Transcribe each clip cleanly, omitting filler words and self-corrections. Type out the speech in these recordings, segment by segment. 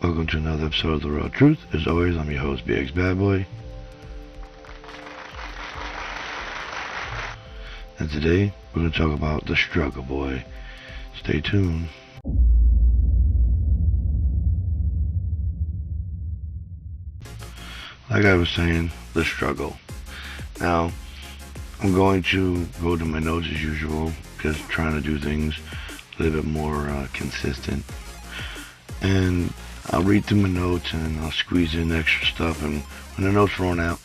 Welcome to another episode of The Raw Truth. As always, I'm your host, BX Bad Boy. And today, we're going to talk about the struggle, boy. Stay tuned. Like I was saying, the struggle. Now, I'm going to go to my notes as usual, because I'm trying to do things a little bit more consistent. And I'll read through my notes and I'll squeeze in extra stuff, and when the notes run out,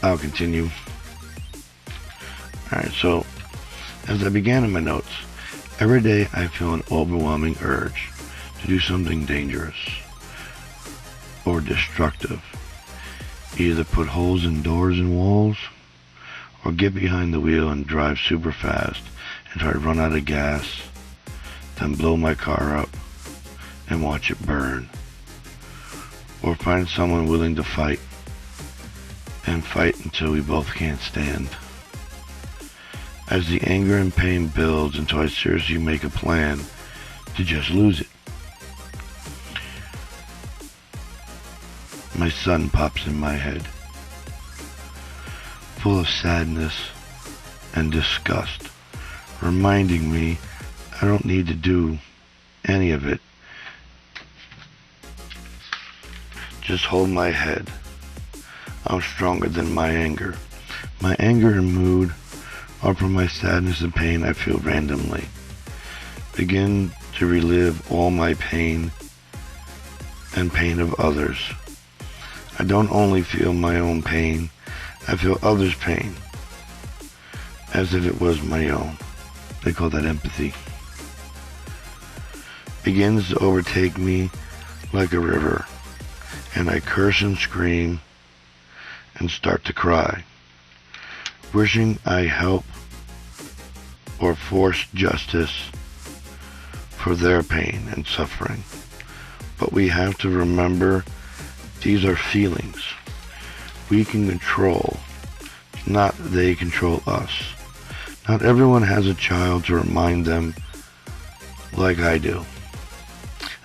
I'll continue. Alright, so as I began in my notes, every day I feel an overwhelming urge to do something dangerous or destructive. Either put holes in doors and walls, or get behind the wheel and drive super fast and try to run out of gas, then blow my car up and watch it burn. Or find someone willing to fight and fight until we both can't stand. As the anger and pain builds until I seriously make a plan to just lose it. My son pops in my head, full of sadness and disgust, reminding me I don't need to do any of it. Just hold my head. I'm stronger than my anger. My anger and mood are from my sadness and pain I feel randomly. Begin to relive all my pain and pain of others. I don't only feel my own pain, I feel others' pain as if it was my own. They call that empathy. Begins to overtake me like a river, and I curse and scream and start to cry, wishing I help or force justice for their pain and suffering. But we have to remember these are feelings we can control, not they control us. Not everyone has a child to remind them like I do.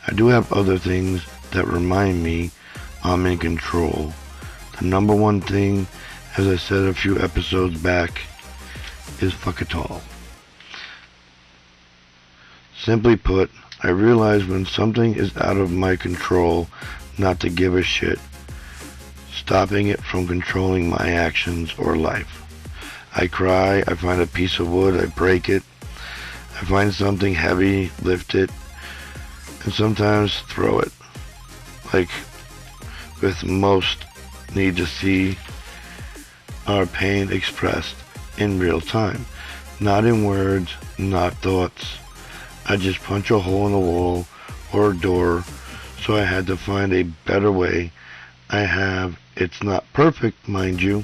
I do have other things that remind me I'm in control. The number one thing, as I said a few episodes back, is fuck it all. Simply put, I realize when something is out of my control not to give a shit, stopping it from controlling my actions or life. I cry, I find a piece of wood, I break it, I find something heavy, lift it, and sometimes throw it. Like with most need to see our pain expressed in real time, not in words, not thoughts. I just punch a hole in the wall or a door, so I had to find a better way. It's not perfect, mind you,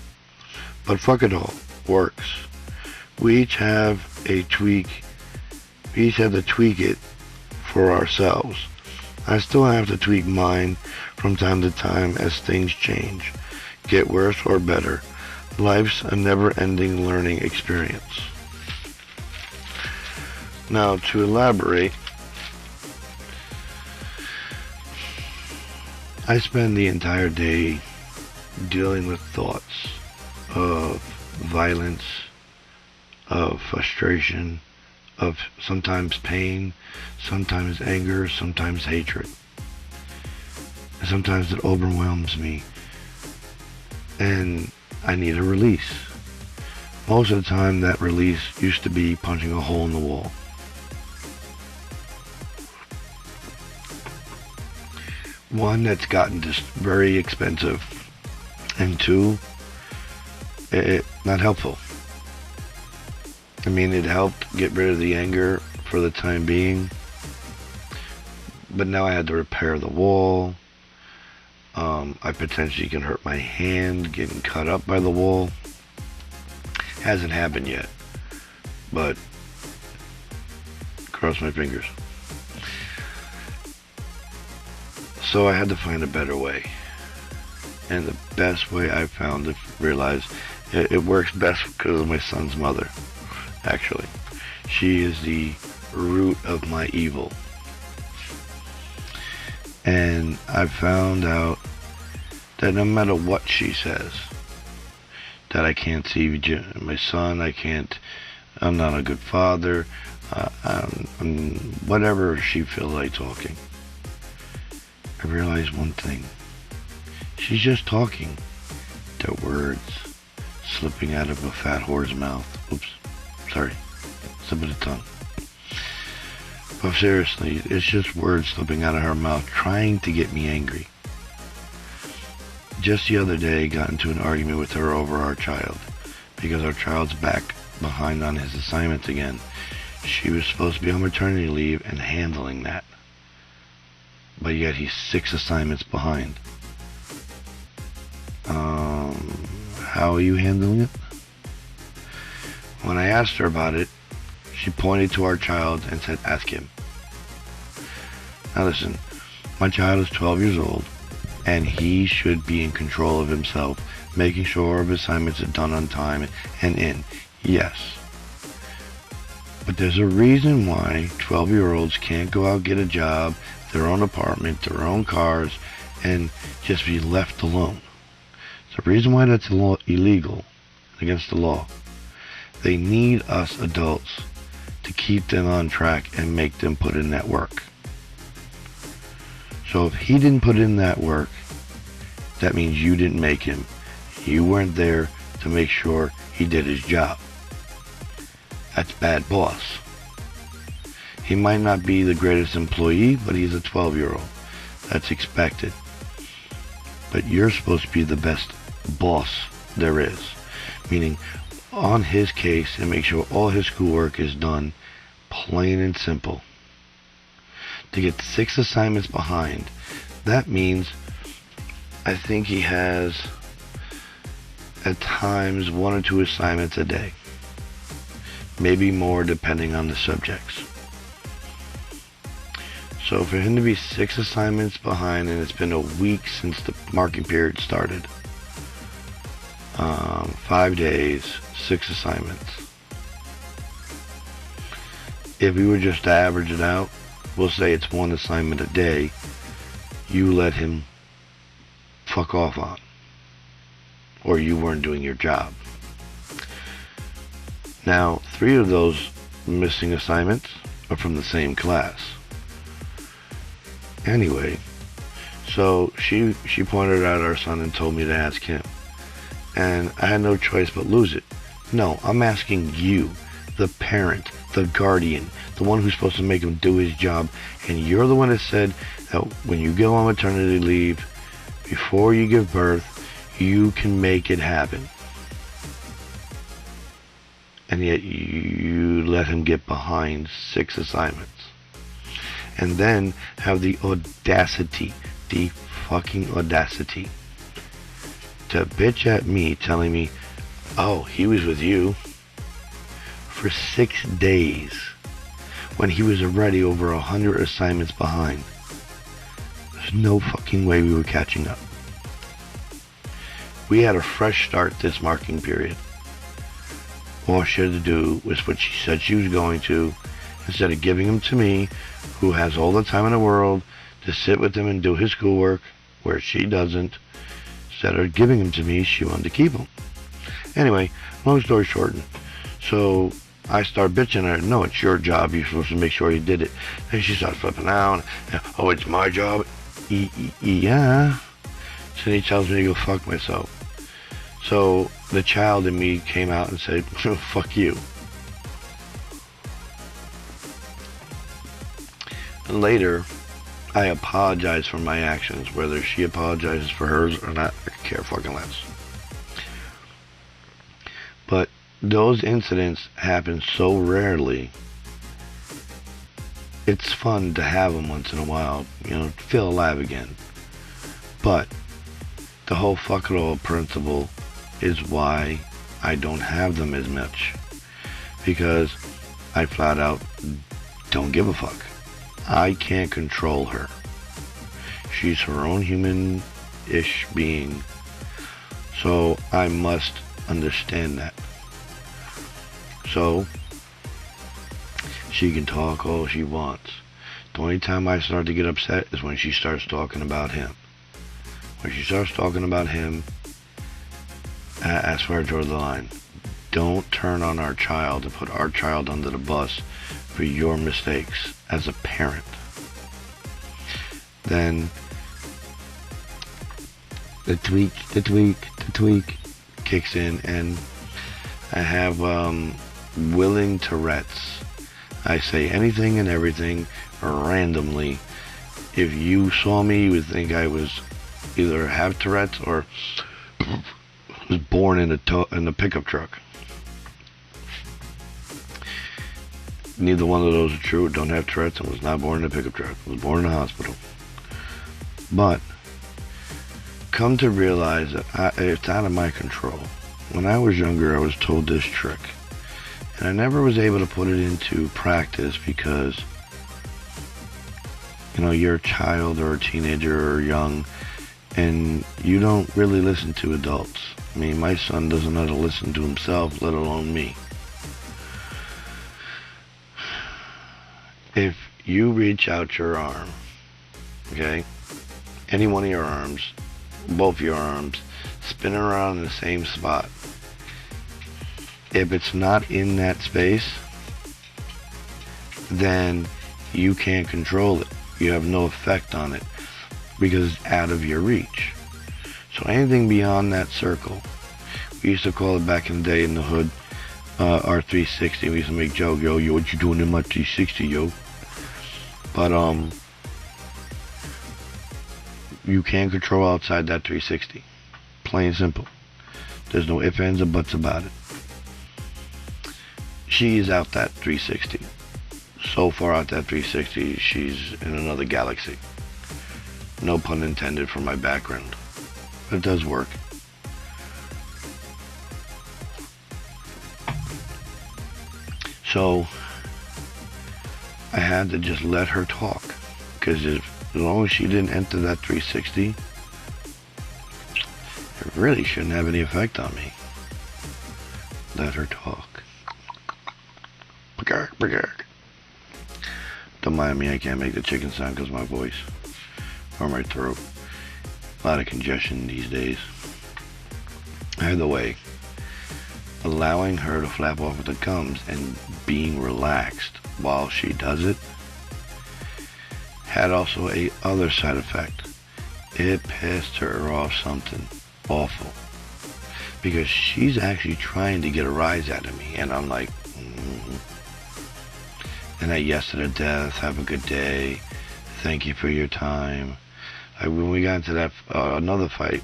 but fuck it all, works. We each have to tweak it for ourselves. I still have to tweak mine from time to time as things change, get worse or better. Life's a never-ending learning experience. Now, to elaborate, I spend the entire day dealing with thoughts of violence, of frustration, of sometimes pain, sometimes anger, sometimes hatred. And sometimes it overwhelms me and I need a release. Most of the time that release used to be punching a hole in the wall. One, that's gotten just very expensive, and two, not helpful. I mean, it helped get rid of the anger for the time being, but now I had to repair the wall. I potentially can hurt my hand getting cut up by the wall. Hasn't happened yet, but cross my fingers. So I had to find a better way. And the best way I found to realize it works best because of my son's mother, actually. She is the root of my evil. And I found out that no matter what she says, that I can't see my son, I'm not a good father, whatever she feels like talking. I realized one thing. She's just talking. They're words slipping out of a fat whore's mouth. Oops, sorry, slip of the tongue. But seriously, it's just words slipping out of her mouth trying to get me angry. Just the other day, I got into an argument with her over our child, because our child's back behind on his assignments again. She was supposed to be on maternity leave and handling that, but yet he's 6 assignments behind. How are you handling it? When I asked her about it, she pointed to our child and said, ask him. Now listen, my child is 12 years old, and he should be in control of himself, making sure his assignments are done on time and in. Yes. But there's a reason why 12-year-olds can't go out and get a job, their own apartment, their own cars, and just be left alone. There's a reason why that's illegal, against the law. They need us adults to keep them on track and make them put in that work. So if he didn't put in that work, that means you didn't make him. You weren't there to make sure he did his job. That's bad boss. He might not be the greatest employee, but he's a 12-year-old. That's expected. But you're supposed to be the best boss there is. Meaning, on his case, and make sure all his schoolwork is done, plain and simple. To get 6 assignments behind, that means I think he has at times 1 or 2 assignments a day, maybe more depending on the subjects. So for him to be 6 assignments behind, and it's been a week since the marking period started, 5 days, 6 assignments. If we were just to average it out, we'll say it's 1 assignment a day, you let him fuck off on, or you weren't doing your job. Now, 3 of those missing assignments are from the same class. Anyway, so she pointed out our son and told me to ask him. And I had no choice but lose it. No, I'm asking you, the parent, the guardian, the one who's supposed to make him do his job. And you're the one that said that when you go on maternity leave, before you give birth, you can make it happen. And yet you let him get behind 6 assignments. And then have the audacity, the fucking audacity, to bitch at me, telling me, oh, he was with you for 6 days when he was already over 100 assignments behind. There's no fucking way we were catching up. We had a fresh start this marking period. All she had to do was what she said she was going to, instead of giving him to me, who has all the time in the world to sit with him and do his schoolwork, where she doesn't. Instead of giving him to me, she wanted to keep him. Anyway, long story short, so I start bitching at her. No, it's your job. You're supposed to make sure you did it. And she starts flipping out. Oh, it's my job? Yeah. So he tells me to go fuck myself. So the child in me came out and said, fuck you. And later, I apologize for my actions. Whether she apologizes for hers or not, I could care fucking less. But those incidents happen so rarely. It's fun to have them once in a while, feel alive again. But the whole fuck it all principle is why I don't have them as much. Because I flat out don't give a fuck. I can't control her. She's her own human-ish being. So I must understand that. So she can talk all she wants. The only time I start to get upset is when she starts talking about him. When she starts talking about him, that's where I draw the line. Don't turn on our child and put our child under the bus for your mistakes as a parent. Then the tweak kicks in, and I have willing Tourette's. I say anything and everything randomly. If you saw me, you would think I was either have Tourette's or was born in a pickup truck. Neither one of those are true. Don't have Tourette's and was not born in a pickup truck. I was born in a hospital. But come to realize that it's out of my control. When I was younger, I was told this trick, and I never was able to put it into practice because, you're a child or a teenager or young, and you don't really listen to adults. I mean, my son doesn't know how to listen to himself, let alone me. If you reach out your arm, okay, any one of your arms, both your arms, spin around in the same spot, if it's not in that space, then you can't control it. You have no effect on it because it's out of your reach. So anything beyond that circle, we used to call it back in the day in the hood, our 360. We used to make joke, yo, what you doing in my 360, yo? But you can't control outside that 360. Plain and simple. There's no ifs, ands, or buts about it. She is out that 360. So far out that 360, she's in another galaxy. No pun intended for my background. But it does work. So I had to just let her talk, because as long as she didn't enter that 360, it really shouldn't have any effect on me. Let her talk. Don't mind me, I can't make the chicken sound because of my voice or my throat. A lot of congestion these days. Either way, allowing her to flap off at the gums and being relaxed while she does it had also a other side effect. It pissed her off something awful, because she's actually trying to get a rise out of me, and I'm like, and I yes to the death, have a good day, thank you for your time. When we got into that another fight,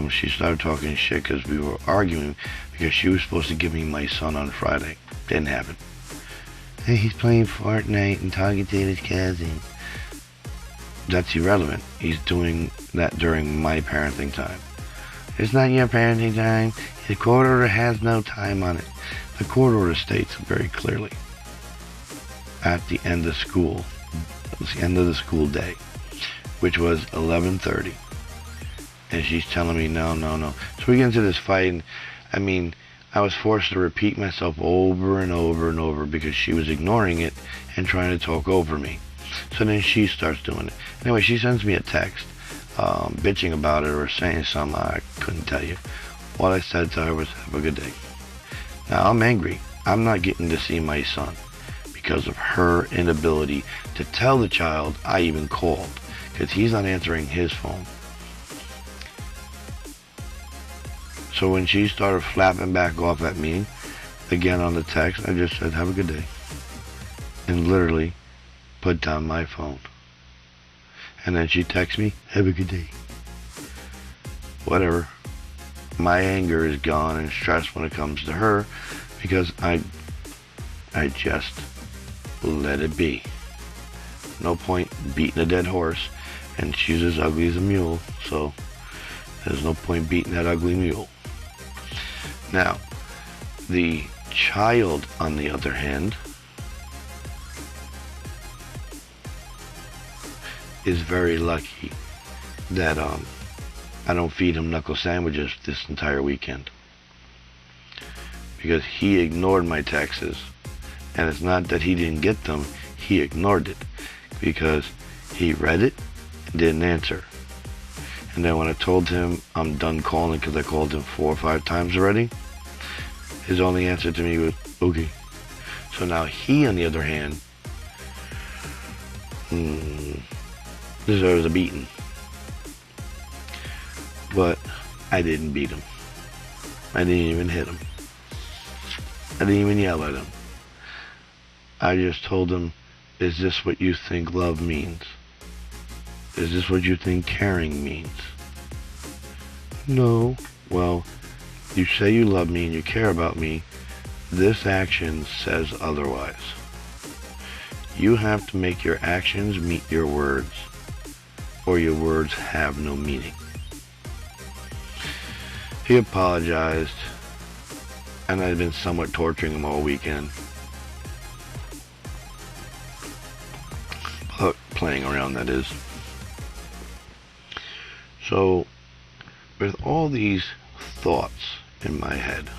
she started talking shit because we were arguing, because she was supposed to give me my son on Friday. Didn't happen. Hey, he's playing Fortnite and talking to his cousin. That's irrelevant. He's doing that during my parenting time. It's not your parenting time. The court order has no time on it. The court order states very clearly, at the end of school, it was the end of the school day, which was 11:30. And she's telling me, no. So we get into this fight, and I mean, I was forced to repeat myself over and over and over because she was ignoring it and trying to talk over me. So then she starts doing it. Anyway, she sends me a text, bitching about it or saying something I couldn't tell you. What I said to her was, have a good day. Now, I'm angry. I'm not getting to see my son because of her inability to tell the child I even called, because he's not answering his phone. So when she started flapping back off at me, again on the text, I just said, have a good day. And literally put down my phone. And then she texts me, have a good day. Whatever. My anger is gone and stress when it comes to her, because I just let it be. No point beating a dead horse, and she's as ugly as a mule, so there's no point beating that ugly mule. Now, the child, on the other hand, is very lucky that I don't feed him knuckle sandwiches this entire weekend, because he ignored my texts. And it's not that he didn't get them, he ignored it because he read it and didn't answer. And then when I told him I'm done calling because I called him 4 or 5 times already, his only answer to me was, okay. So now he, on the other hand, deserves a beating. But I didn't beat him. I didn't even hit him. I didn't even yell at him. I just told him, is this what you think love means? Is this what you think caring means? No. Well, you say you love me and you care about me. This action says otherwise. You have to make your actions meet your words, or your words have no meaning. He apologized, and I'd been somewhat torturing him all weekend. But playing around, that is. So, with all these thoughts in my head,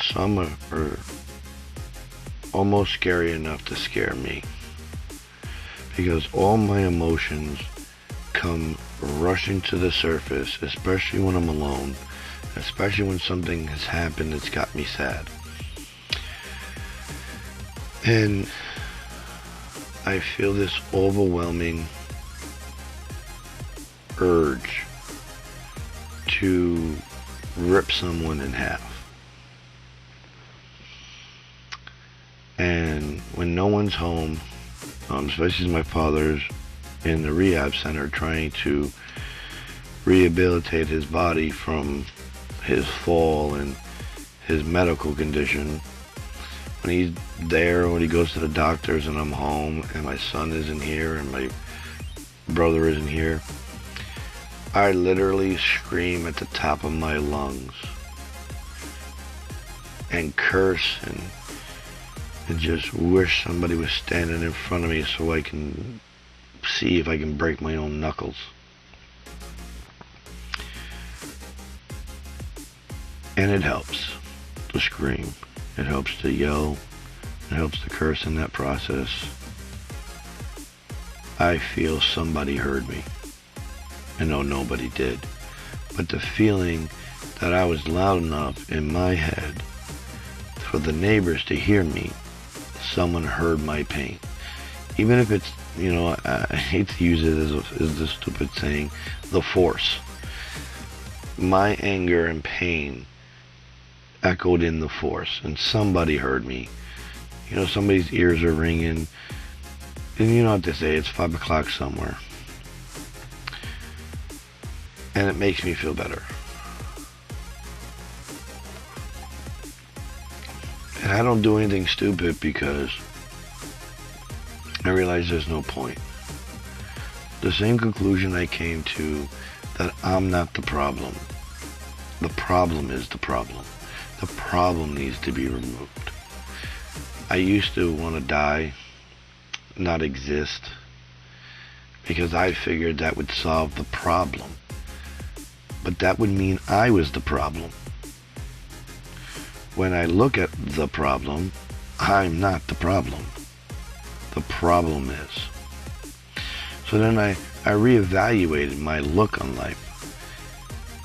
some are almost scary enough to scare me, because all my emotions come rushing to the surface, especially when I'm alone, especially when something has happened that's got me sad. And I feel this overwhelming urge to rip someone in half. And when no one's home, especially my father's in the rehab center trying to rehabilitate his body from his fall and his medical condition, when he's there, when he goes to the doctors and I'm home and my son isn't here and my brother isn't here, I literally scream at the top of my lungs and curse and just wish somebody was standing in front of me so I can see if I can break my own knuckles. And it helps to scream. It helps to yell. It helps to curse in that process. I feel somebody heard me. I know nobody did. But the feeling that I was loud enough in my head for the neighbors to hear me, someone heard my pain. Even if it's, I hate to use it as the stupid saying, the force. My anger and pain echoed in the force, and somebody heard me. Somebody's ears are ringing, and you know what they say, it's 5 o'clock somewhere. And it makes me feel better. And I don't do anything stupid because I realize there's no point. The same conclusion I came to, that I'm not the problem. The problem is the problem. The problem needs to be removed. I used to want to die, not exist, because I figured that would solve the problem. But that would mean I was the problem. When I look at the problem, I'm not the problem. The problem is. So then I reevaluated my look on life.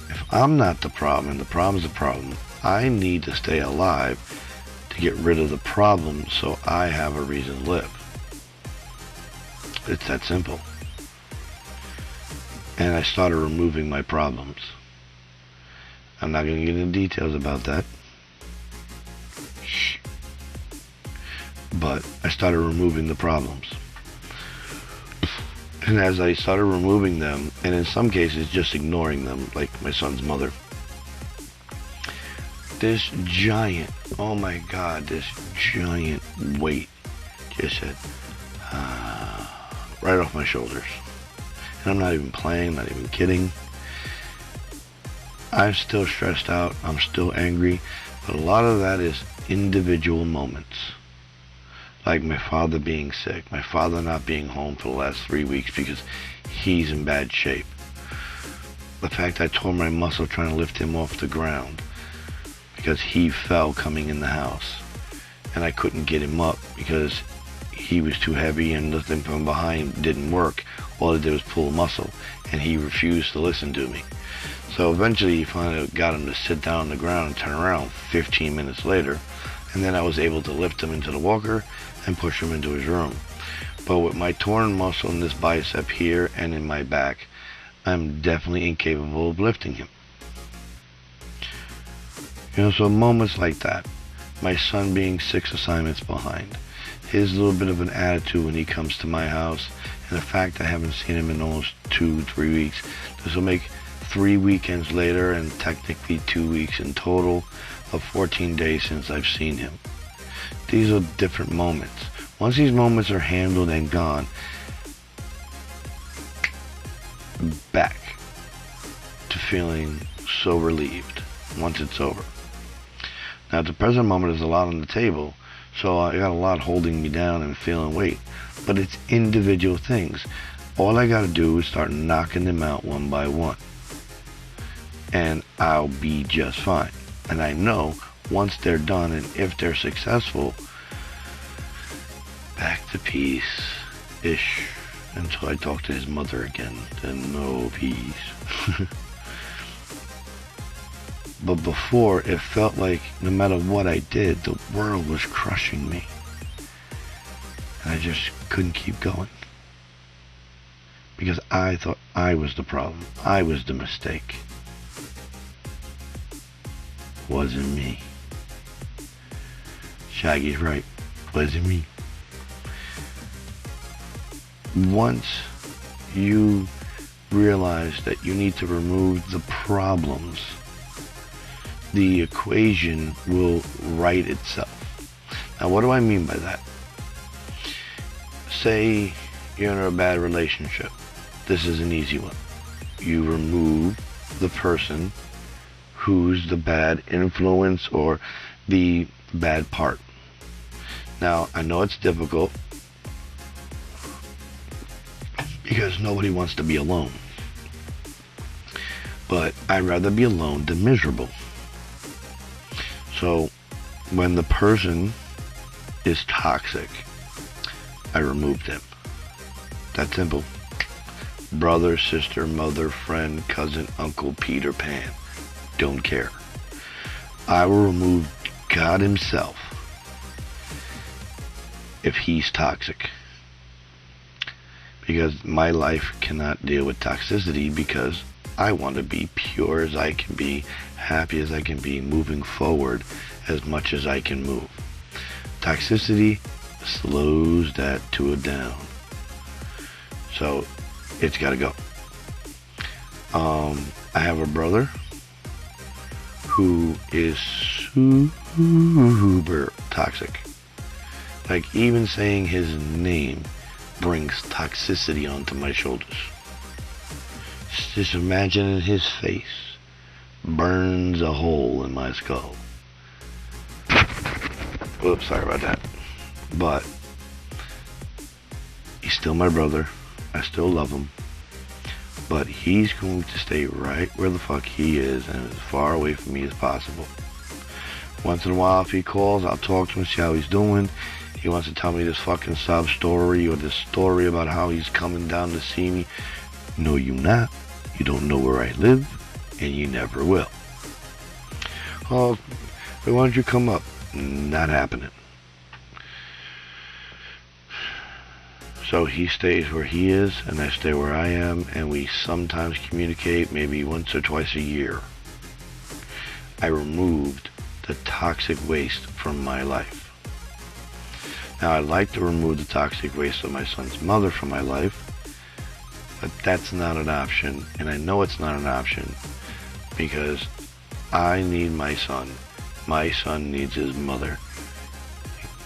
If I'm not the problem and the problem's the problem, I need to stay alive to get rid of the problem so I have a reason to live. It's that simple. And I started removing my problems. I'm not going to get into details about that. Shh. But I started removing the problems. And as I started removing them, and in some cases just ignoring them, like my son's mother, this giant, oh my God, this giant weight just said, right off my shoulders. And I'm not even playing, not even kidding. I'm still stressed out, I'm still angry, but a lot of that is individual moments. Like my father being sick, my father not being home for the last 3 weeks because he's in bad shape. The fact I tore my muscle trying to lift him off the ground because he fell coming in the house. And I couldn't get him up because he was too heavy and lifting from behind didn't work. All it did was pull muscle, and he refused to listen to me. So eventually he finally got him to sit down on the ground and turn around 15 minutes later, and then I was able to lift him into the walker and push him into his room. But with my torn muscle in this bicep here and in my back, I'm definitely incapable of lifting him. So moments like that, my son being 6 assignments behind, his little bit of an attitude when he comes to my house, and the fact I haven't seen him in almost 2-3 weeks, this will make 3 weekends later and technically 2 weeks in total of 14 days since I've seen him. These are different moments. Once these moments are handled and gone, back to feeling so relieved once it's over. Now at the present moment there's a lot on the table, so I got a lot holding me down and feeling weight, but it's individual things. All I gotta do is start knocking them out one by one, and I'll be just fine. And I know once they're done, and if they're successful, back to peace-ish, until I talk to his mother again, then no peace. But before, it felt like no matter what I did, the world was crushing me. And I just couldn't keep going. Because I thought I was the problem. I was the mistake. Wasn't me. Shaggy's right. Wasn't me. Once you realize that you need to remove the problems, the equation will right itself. Now, what do I mean by that? Say you're in a bad relationship. This is an easy one. You remove the person who's the bad influence or the bad part. Now, I know it's difficult because nobody wants to be alone. But I'd rather be alone than miserable. So when the person is toxic, I remove them. That's simple. Brother, sister, mother, friend, cousin, uncle, Peter Pan. Don't care. I will remove God himself if he's toxic. Because my life cannot deal with toxicity, because I want to be pure as I can be, happy as I can be, moving forward as much as I can move. Toxicity slows that to a down. So it's got to go. I have a brother who is super toxic. Like, even saying his name brings toxicity onto my shoulders. Just imagining his face burns a hole in my skull. Oops, sorry about that. But he's still my brother. I still love him. But he's going to stay right where the fuck he is and as far away from me as possible. Once in a while, if he calls, I'll talk to him, see how he's doing. He wants to tell me this fucking sob story or this story about how he's coming down to see me. No, you not. You don't know where I live, and you never will. Oh, why don't you come up? Not happening. So he stays where he is, and I stay where I am, and we sometimes communicate maybe once or twice a year. I removed the toxic waste from my life. Now, I'd like to remove the toxic waste of my son's mother from my life, but that's not an option, and I know it's not an option because I need my son. My son needs his mother.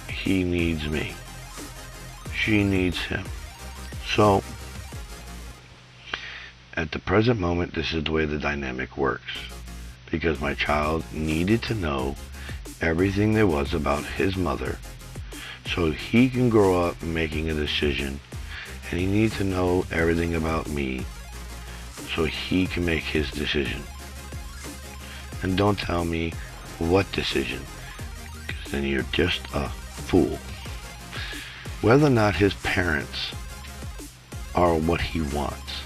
He needs me. She needs him. So, at the present moment, this is the way the dynamic works, because my child needed to know everything there was about his mother so he can grow up making a decision, and he needs to know everything about me so he can make his decision. And don't tell me what decision, because then you're just a fool. whether or not his parents are what he wants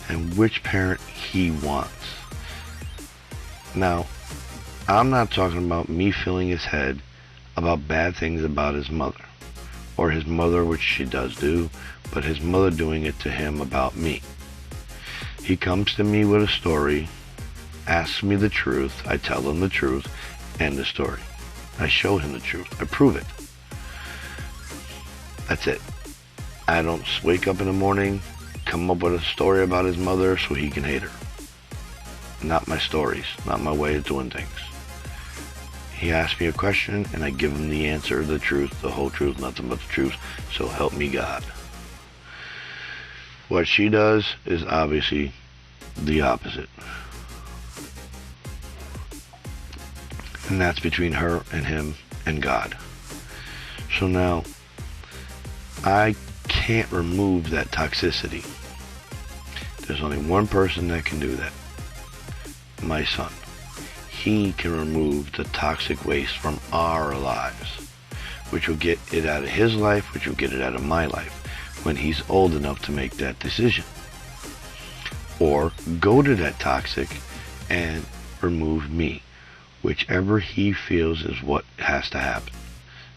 and which parent he wants. Now, I'm not talking about me filling his head about bad things about his mother, or his mother, which she does do, but his mother doing it to him about me. He comes to me with a story, asks me the truth, I tell him the truth, end the story. I show him the truth, I prove it. That's it. I don't wake up in the morning, come up with a story about his mother so he can hate her. Not my stories, not my way of doing things. He asks me a question and I give him the answer, the truth, the whole truth, nothing but the truth, so help me God. What she does is obviously the opposite. And that's between her and him and God. So now, I can't remove that toxicity. There's only one person that can do that. My son. He can remove the toxic waste from our lives, which will get it out of his life, which will get it out of my life when he's old enough to make that decision. Or go to that toxic and remove me. Whichever he feels is what has to happen.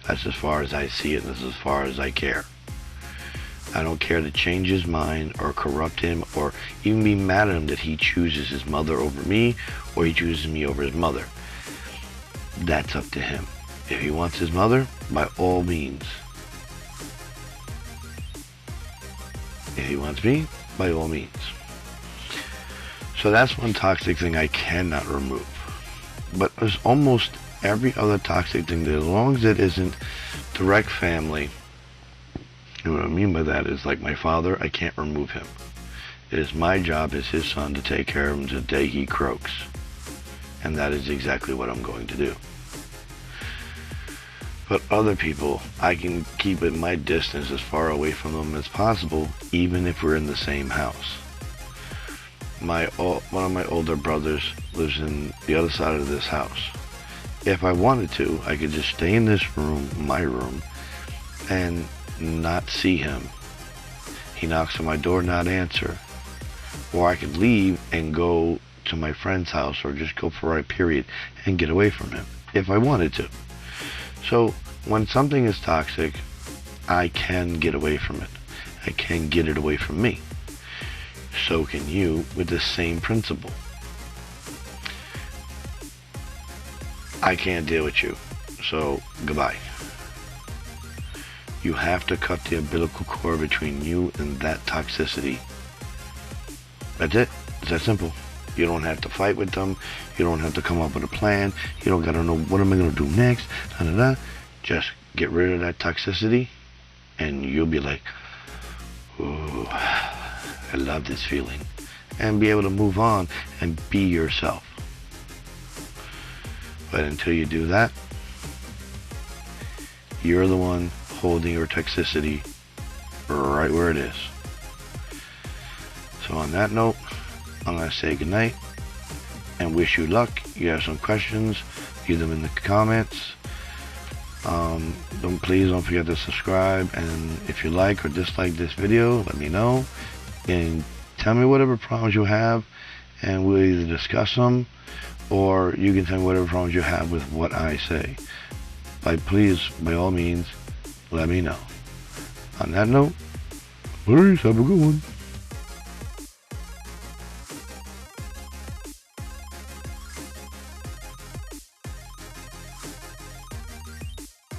That's as far as I see it, and that's as far as I care. I don't care to change his mind or corrupt him or even be mad at him that he chooses his mother over me or he chooses me over his mother. That's up to him. If he wants his mother, by all means. If he wants me, by all means. So that's one toxic thing I cannot remove. But there's almost every other toxic thing that, as long as it isn't direct family, and what I mean by that is, like my father, I can't remove him. It is my job as his son to take care of him to the day he croaks. And that is exactly what I'm going to do. But other people, I can keep at my distance as far away from them as possible, even if we're in the same house. One of my older brothers lives in the other side of this house. If I wanted to, I could just stay in this room, my room, and not see him. He knocks on my door, not answer. Or I could leave and go to my friend's house, or just go for a period and get away from him, if I wanted to. So when something is toxic, I can get away from it. I can get it away from me. So can you with the same principle. I can't deal with you, so goodbye. You have to cut the umbilical cord between you and that toxicity. That's it. It's that simple. You don't have to fight with them. You don't have to come up with a plan. You don't got to know, what am I going to do next? Da, da, da. Just get rid of that toxicity and you'll be like, ooh, I love this feeling. And be able to move on and be yourself. But until you do that, you're the one holding your toxicity right where it is. So on that note, I'm going to say goodnight and wish you luck. You have some questions, leave them in the comments. Please don't forget to subscribe, and if you like or dislike this video, let me know and tell me whatever problems you have, and we'll either discuss them or you can tell me whatever problems you have with what I say. Please, by all means, let me know. On that note, please have a good one.